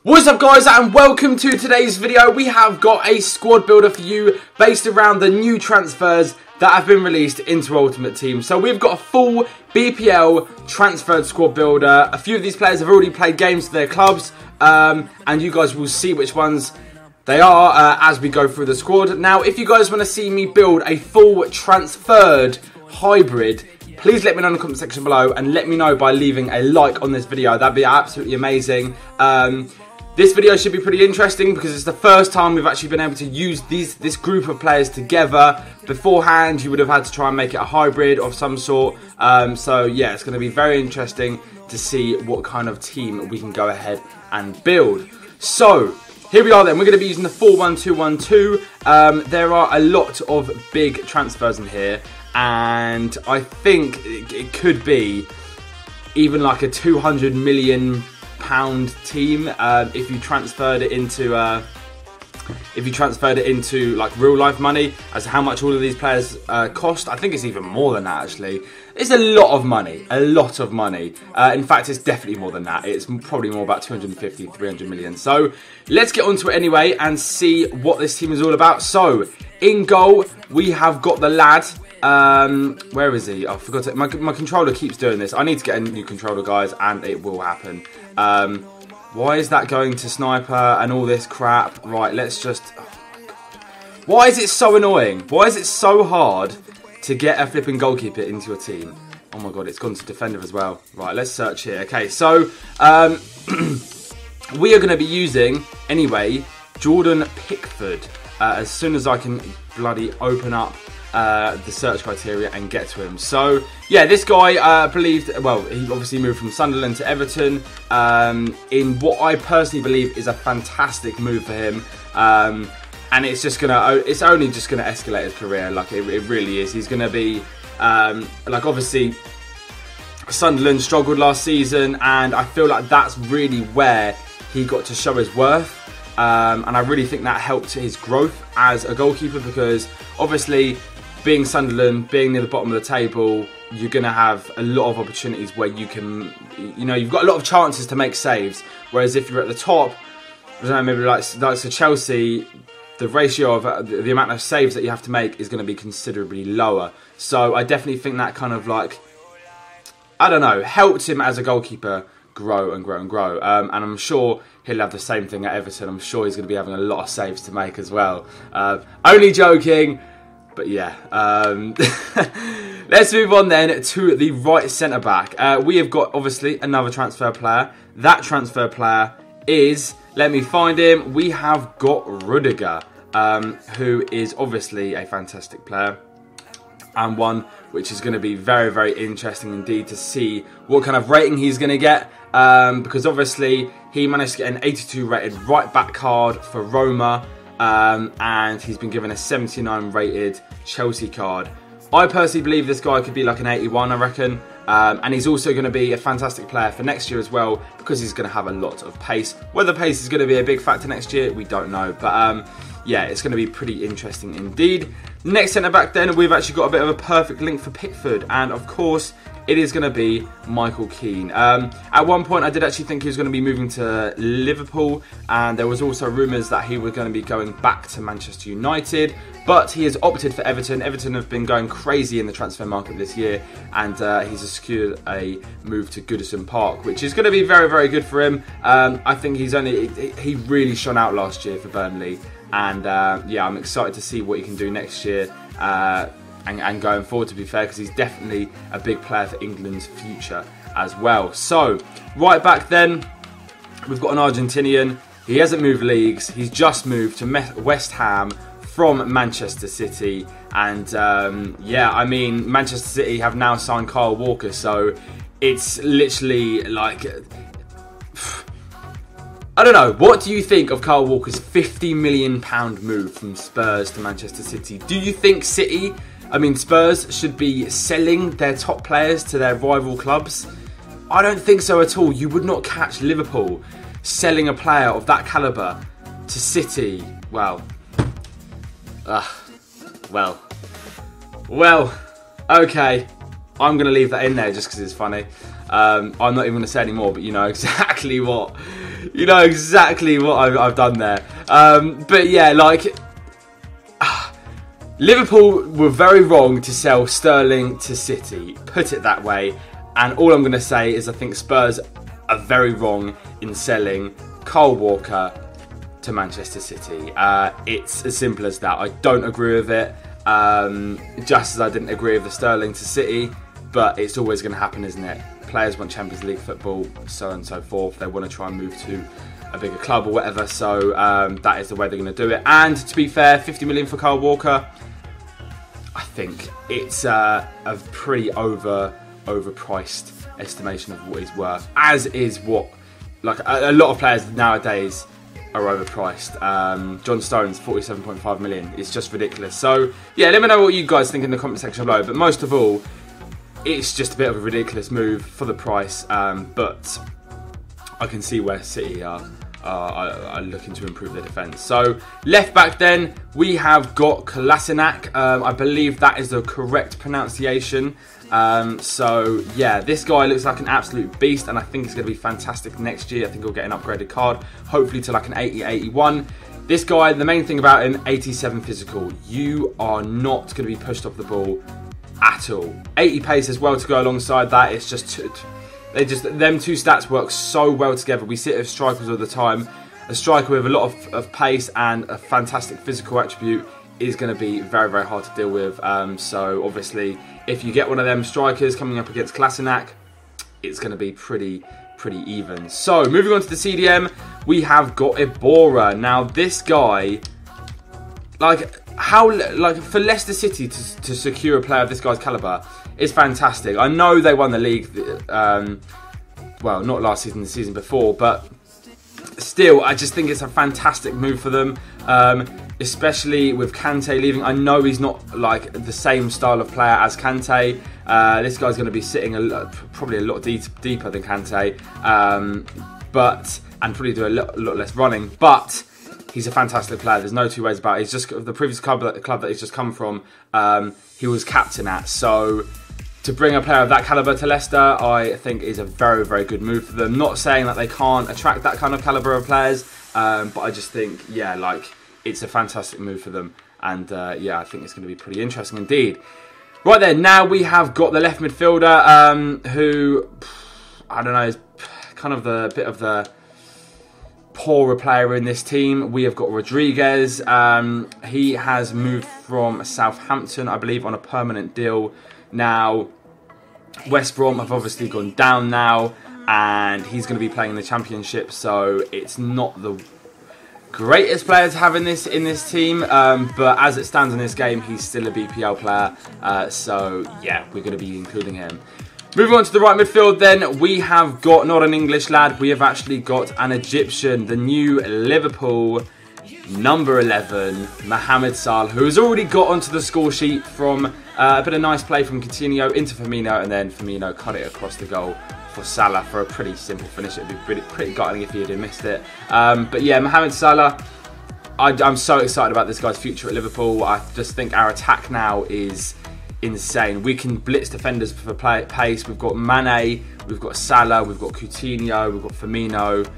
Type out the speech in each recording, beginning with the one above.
What's up guys, and welcome to today's video. We have got a squad builder for you based around the new transfers that have been released into Ultimate Team. So we've got a full BPL transferred squad builder. A few of these players have already played games for their clubs, and you guys will see which ones they are as we go through the squad. Now, if you guys want to see me build a full transferred hybrid, please let me know in the comment section below, and let me know by leaving a like on this video. That'd be absolutely amazing. This video should be pretty interesting because it's the first time we've actually been able to use this group of players together. Beforehand, you would have had to try and make it a hybrid of some sort. So yeah, it's going to be very interesting to see what kind of team we can go ahead and build. So here we are then. We're going to be using the 4-1-2-1-2. There are a lot of big transfers in here, and I think it could be even like a 200 million pound team if you transferred it into like real life money, as to how much all of these players cost. I think it's even more than that actually. It's a lot of money, in fact it's definitely more than that. It's probably more about 250, 300 million. So let's get onto it anyway and see what this team is all about. So in goal we have got the lad. Where is he? I forgot it. My controller keeps doing this. I need to get a new controller, guys, and it will happen. Why is that going to sniper and all this crap? Right, let's just... Oh my god. Why is it so annoying? Why is it so hard to get a flipping goalkeeper into your team? Oh my god, it's gone to defender as well. Right, let's search here. Okay, so we are going to be using, anyway, Jordan Pickford. As soon as I can bloody open up the search criteria and get to him. So yeah, this guy well, he obviously moved from Sunderland to Everton in what I personally believe is a fantastic move for him, and it's only just gonna escalate his career. Like it really is. He's gonna be like, obviously Sunderland struggled last season, and I feel like that's really where he got to show his worth. And I really think that helped his growth as a goalkeeper, because obviously being Sunderland, being near the bottom of the table, you're going to have a lot of opportunities where you can, you've got a lot of chances to make saves. Whereas if you're at the top, I don't know, maybe like so Chelsea, the ratio of the amount of saves that you have to make is going to be considerably lower. So I definitely think that kind of like, I don't know, helped him as a goalkeeper grow and grow and grow. And I'm sure he'll have the same thing at Everton. I'm sure he's going to be having a lot of saves to make as well. Only joking. But yeah, let's move on then to the right centre-back. We have got, obviously, another transfer player. That transfer player is, let me find him, we have got Rudiger, who is obviously a fantastic player, and one which is going to be very, very interesting indeed to see what kind of rating he's going to get, because obviously he managed to get an 82 rated right back card for Roma, and he's been given a 79 rated Chelsea card. I personally believe this guy could be like an 81, I reckon, and he's also going to be a fantastic player for next year as well, because he's going to have a lot of pace. Whether pace is going to be a big factor next year, we don't know, but yeah, it's going to be pretty interesting indeed. Next centre back then, we've actually got a bit of a perfect link for Pickford, and of course it is going to be Michael Keane. At one point I did actually think he was going to be moving to Liverpool, and there was also rumours that he was going to be going back to Manchester United, but he has opted for Everton. Everton have been going crazy in the transfer market this year, and he's secured a move to Goodison Park, which is going to be very, very good for him. I think he really shone out last year for Burnley, and yeah, I'm excited to see what he can do next year. And going forward, to be fair, because he's definitely a big player for England's future as well. So, right back then, we've got an Argentinian. He hasn't moved leagues. He's just moved to West Ham from Manchester City. And, yeah, I mean, Manchester City have now signed Kyle Walker. So, it's literally like... I don't know. What do you think of Kyle Walker's £50 million move from Spurs to Manchester City? Do you think Spurs should be selling their top players to their rival clubs? I don't think so at all. You would not catch Liverpool selling a player of that calibre to City. Well, okay. I'm going to leave that in there just because it's funny. I'm not even going to say any more, but you know exactly what I've done there. But yeah, like Liverpool were very wrong to sell Sterling to City, put it that way. And all I'm going to say is I think Spurs are very wrong in selling Kyle Walker to Manchester City. It's as simple as that. I don't agree with it, just as I didn't agree with the Sterling to City, but it's always going to happen, isn't it? Players want Champions League football, so on and so forth. They want to try and move to a bigger club or whatever, so that is the way they're going to do it. And to be fair, 50 million for Kyle Walker, I think it's a pretty overpriced estimation of what he's worth, as is what, like, a lot of players nowadays are overpriced. John Stones, 47.5 million. It's just ridiculous. So yeah, let me know what you guys think in the comment section below. But most of all, it's just a bit of a ridiculous move for the price. But I can see where City are looking to improve their defence. So left back then, we have got Kolasinac. I believe that is the correct pronunciation. So yeah, this guy looks like an absolute beast, and I think he's going to be fantastic next year. I think he'll get an upgraded card, hopefully to like an 80, 81. This guy, the main thing about him, 87 physical. You are not going to be pushed off the ball at all. 80 pace as well to go alongside that. It's just them two stats work so well together. We see it with strikers all the time. A striker with a lot of pace and a fantastic physical attribute is going to be very, very hard to deal with. So obviously, if you get one of them strikers coming up against Kolasinac, it's going to be pretty even. So moving on to the CDM, we have got Ibora. Now this guy, like for Leicester City to secure a player of this guy's caliber is fantastic. I know they won the league, well, not last season, the season before, but still, I just think it's a fantastic move for them, especially with Kante leaving. I know he's not like the same style of player as Kante. This guy's going to be sitting probably a lot deeper than Kante, and probably do a lot less running. But he's a fantastic player. There's no two ways about it. He's just the previous club that he's just come from. He was captain at. So to bring a player of that caliber to Leicester, I think is a very, very good move for them. Not saying that they can't attract that kind of caliber of players, but I just think, yeah, like, it's a fantastic move for them. And yeah, I think it's going to be pretty interesting indeed. Right then, now we have got the left midfielder, who, I don't know, is kind of the bit of the poorer player in this team. We have got Rodriguez. He has moved from Southampton, I believe, on a permanent deal. Now, West Brom have obviously gone down now, and he's going to be playing in the Championship, so it's not the greatest player to have in this team, but as it stands in this game, he's still a BPL player, so yeah, we're going to be including him. Moving on to the right midfield then, we have got not an English lad, we have actually got an Egyptian, the new Liverpool number 11, Mohamed Salah, who has already got onto the score sheet from a bit of nice play from Coutinho into Firmino, and then Firmino cut it across the goal for Salah for a pretty simple finish. It would be pretty gutting if he had missed it. But yeah, Mohamed Salah, I'm so excited about this guy's future at Liverpool. I just think our attack now is insane. We can blitz defenders for pace. We've got Mane, we've got Salah, we've got Coutinho, we've got Firmino.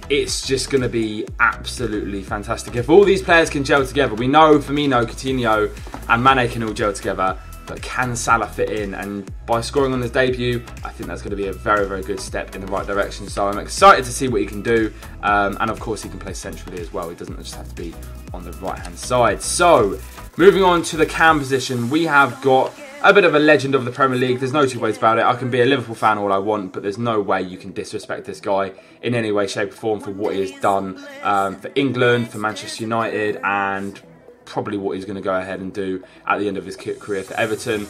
It's just going to be absolutely fantastic. If all these players can gel together, we know Firmino, Coutinho and Mane can all gel together, but can Salah fit in? And by scoring on his debut, I think that's going to be a very, very good step in the right direction. So I'm excited to see what he can do. And of course, he can play centrally as well. He doesn't just have to be on the right-hand side. So moving on to the cam position, we have got a bit of a legend of the Premier League. There's no two ways about it. I can be a Liverpool fan all I want, but there's no way you can disrespect this guy in any way, shape or form for what he has done for England, for Manchester United, and probably what he's going to go ahead and do at the end of his career for Everton.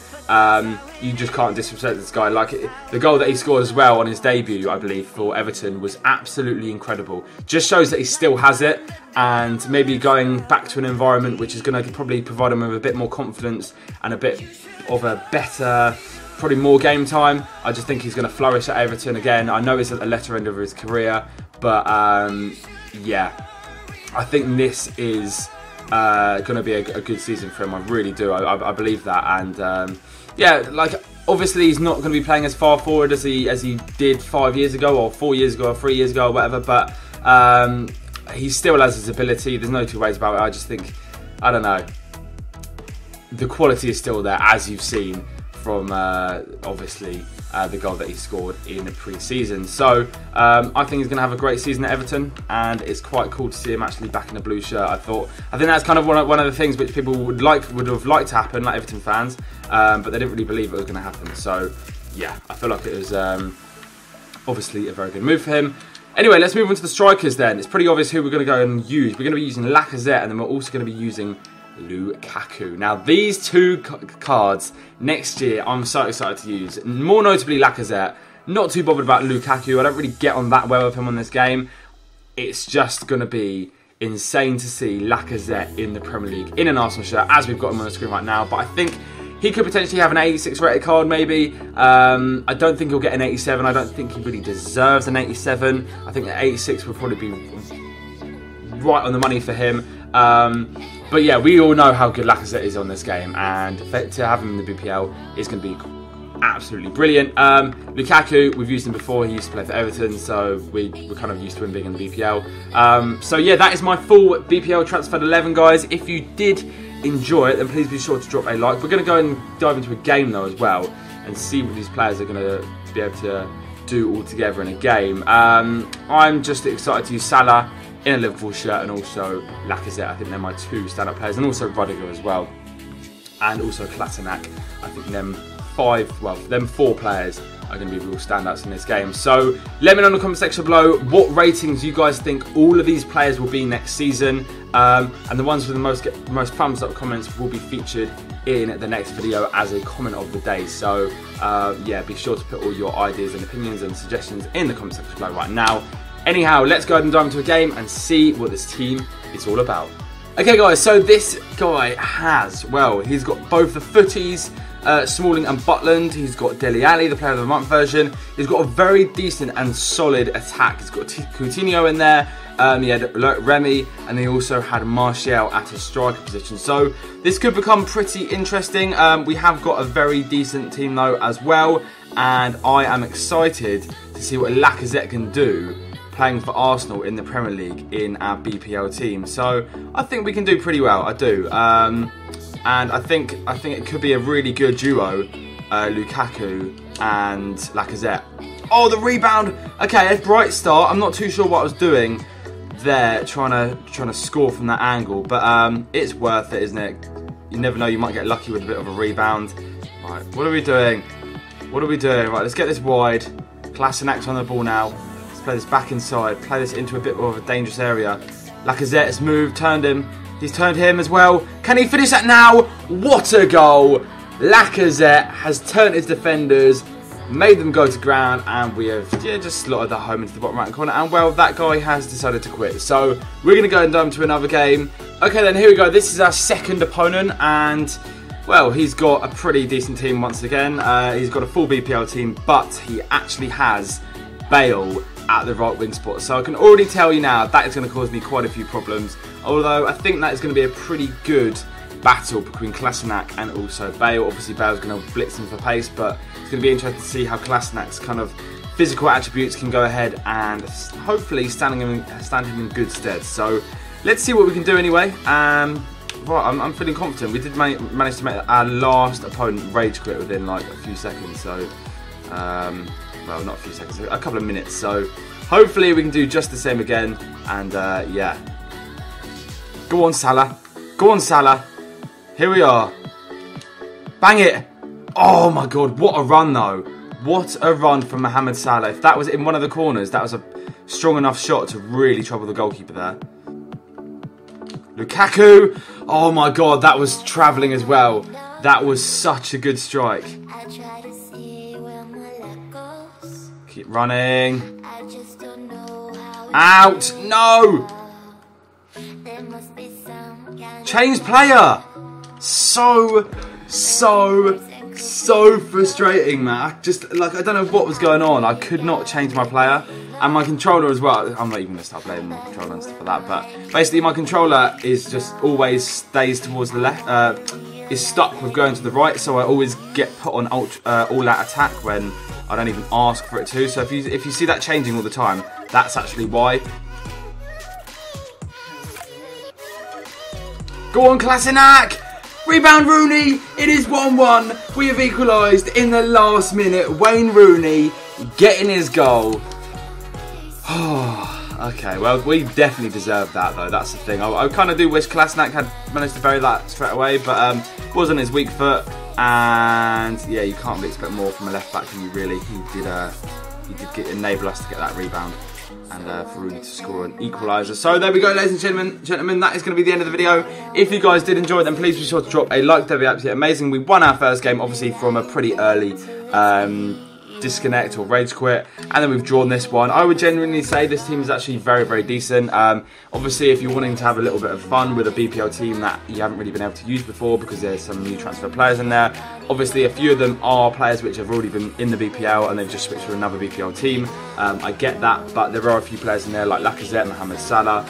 You just can't disrespect this guy. Like, the goal that he scored as well on his debut, I believe, for Everton was absolutely incredible. Just shows that he still has it, and maybe going back to an environment which is going to probably provide him with a bit more confidence and a bit of a better, probably more game time. I just think he's going to flourish at Everton again. I know it's at the latter end of his career, but yeah, I think this is going to be a good season for him. I really do. I believe that. And yeah, like, Obviously, he's not going to be playing as far forward as he did 5 years ago, or 4 years ago, or 3 years ago, or whatever. But he still has his ability. There's no two ways about it. I just think, I don't know, the quality is still there, as you've seen from obviously the goal that he scored in the pre-season. So I think he's going to have a great season at Everton, and it's quite cool to see him actually back in a blue shirt. I think that's kind of one of the things which people would have liked to happen, like Everton fans, but they didn't really believe it was going to happen. So yeah, I feel like it was obviously a very good move for him. Anyway, let's move on to the strikers then. It's pretty obvious who we're going to go and use. We're going to be using Lacazette, and then we're also going to be using Lukaku. Now, these two cards next year, I'm so excited to use. More notably, Lacazette. Not too bothered about Lukaku. I don't really get on that well with him on this game. It's just going to be insane to see Lacazette in the Premier League in an Arsenal shirt, as we've got him on the screen right now. But I think he could potentially have an 86 rated card, maybe. I don't think he'll get an 87. I don't think he really deserves an 87. I think the 86 would probably be right on the money for him. But yeah, we all know how good Lacazette is on this game, and to have him in the BPL is going to be absolutely brilliant. Lukaku, we've used him before. He used to play for Everton, so we're kind of used to him being in the BPL. So yeah, that is my full BPL transfer 11, guys. If you did enjoy it, then please be sure to drop a like. We're going to go and dive into a game though as well, and see what these players are going to be able to do all together in a game. I'm just excited to use Salah in a Liverpool shirt, and also Lacazette. I think they're my two stand-up players, and also Rudiger as well, and also Kolasinac. I think them four players are going to be real standouts in this game. So let me know in the comment section below what ratings you guys think all of these players will be next season, and the ones with the most thumbs up comments will be featured in the next video as a comment of the day. So yeah, be sure to put all your ideas and opinions and suggestions in the comment section below right now. Anyhow, let's go ahead and dive into a game and see what this team is all about. Okay guys, so this guy has, well, he's got both the footies, Smalling and Butland. He's got Dele Alli, the player of the month version. He's got a very decent and solid attack. He's got Coutinho in there. He had Remy, and he also had Martial at a striker position. So this could become pretty interesting. We have got a very decent team though as well, and I am excited to see what Lacazette can do playing for Arsenal in the Premier League in our BPL team. So I think we can do pretty well. I do, and I think it could be a really good duo, Lukaku and Lacazette. Oh, the rebound! Okay, a bright start. I'm not too sure what I was doing there, trying to score from that angle, but it's worth it, isn't it? You never know, you might get lucky with a bit of a rebound. Right, what are we doing? What are we doing? Right, let's get this wide. Kolasinac on the ball now. Play this back inside, play this into a bit more of a dangerous area. Lacazette has moved, turned him. He's turned him as well. Can he finish that now? What a goal! Lacazette has turned his defenders, made them go to ground, and we have just slotted that home into the bottom right corner. And well, that guy has decided to quit. So we're going to go and dive into another game. Okay then, here we go. This is our second opponent, and well, he's got a pretty decent team once again. He's got a full BPL team, but he actually has Bale at the right wing spot. So I can already tell you now that is going to cause me quite a few problems. Although I think that is going to be a pretty good battle between Kolasinac and also Bale. Obviously Bale's going to blitz him for pace, but it's going to be interesting to see how Kolasinac's kind of physical attributes can go ahead and hopefully stand him in good stead. So let's see what we can do anyway. Right, I'm feeling confident. We did manage to make our last opponent rage quit within like a few seconds. So well, not a few seconds, a couple of minutes. So hopefully we can do just the same again. And yeah, go on Salah, go on Salah. Here we are. Bang it. Oh my god, what a run though. What a run from Mohamed Salah. If that was in one of the corners, that was a strong enough shot to really trouble the goalkeeper there. Lukaku. Oh my god, that was travelling as well. That was such a good strike. Keep running. Out. No. Change player. So frustrating, man. I don't know what was going on. I could not change my player. And my controller as well. I'm not even going to start playing my controller and stuff like that. But basically my controller is just always stays towards the left. is stuck with going to the right, so I always get put on all-out attack when I don't even ask for it to. So if you see that changing all the time, that's actually why. Go on, Kolasinac! Rebound Rooney! It is 1-1. We have equalised in the last minute. Wayne Rooney getting his goal. Okay, well, we definitely deserved that, though. That's the thing. I kind of do wish Kolasinac had managed to bury that straight away, but wasn't his weak foot. And yeah, you can't really expect more from a left back, can you? Really, he did enable us to get that rebound, and for Rooney to score an equaliser. So there we go, ladies and gentlemen. That is going to be the end of the video. If you guys did enjoy it, then please be sure to drop a like. That'd be absolutely amazing. We won our first game, obviously from a pretty early disconnect or rage quit, and then we've drawn this one. I would genuinely say this team is actually very, very decent. Obviously, if you're wanting to have a little bit of fun with a BPL team that you haven't really been able to use before because there's some new transfer players in there, obviously a few of them are players which have already been in the BPL and they've just switched to another BPL team. I get that, but there are a few players in there like Lacazette, Mohamed Salah,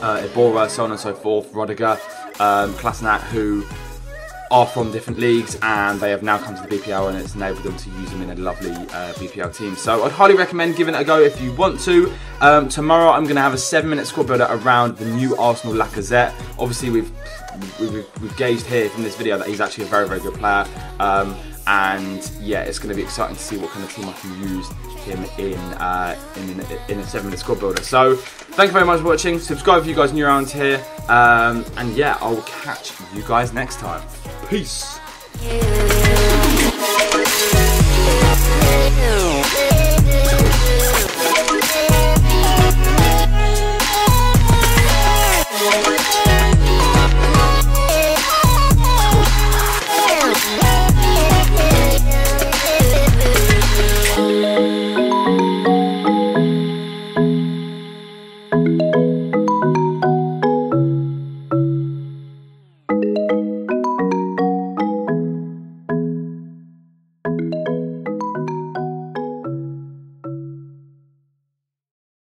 Ibora, so on and so forth, Rudiger, Kolasinac, who are from different leagues, and they have now come to the BPL, and it's enabled them to use them in a lovely BPL team. So I'd highly recommend giving it a go if you want to. Tomorrow I'm going to have a 7-minute squad builder around the new Arsenal Lacazette. Obviously we've gauged here from this video that he's actually a very, very good player. And yeah, it's going to be exciting to see what kind of team I can use him in a 7-minute squad builder. So thank you very much for watching. Subscribe if you guys are new around here. And yeah, I will catch you guys next time. Peace.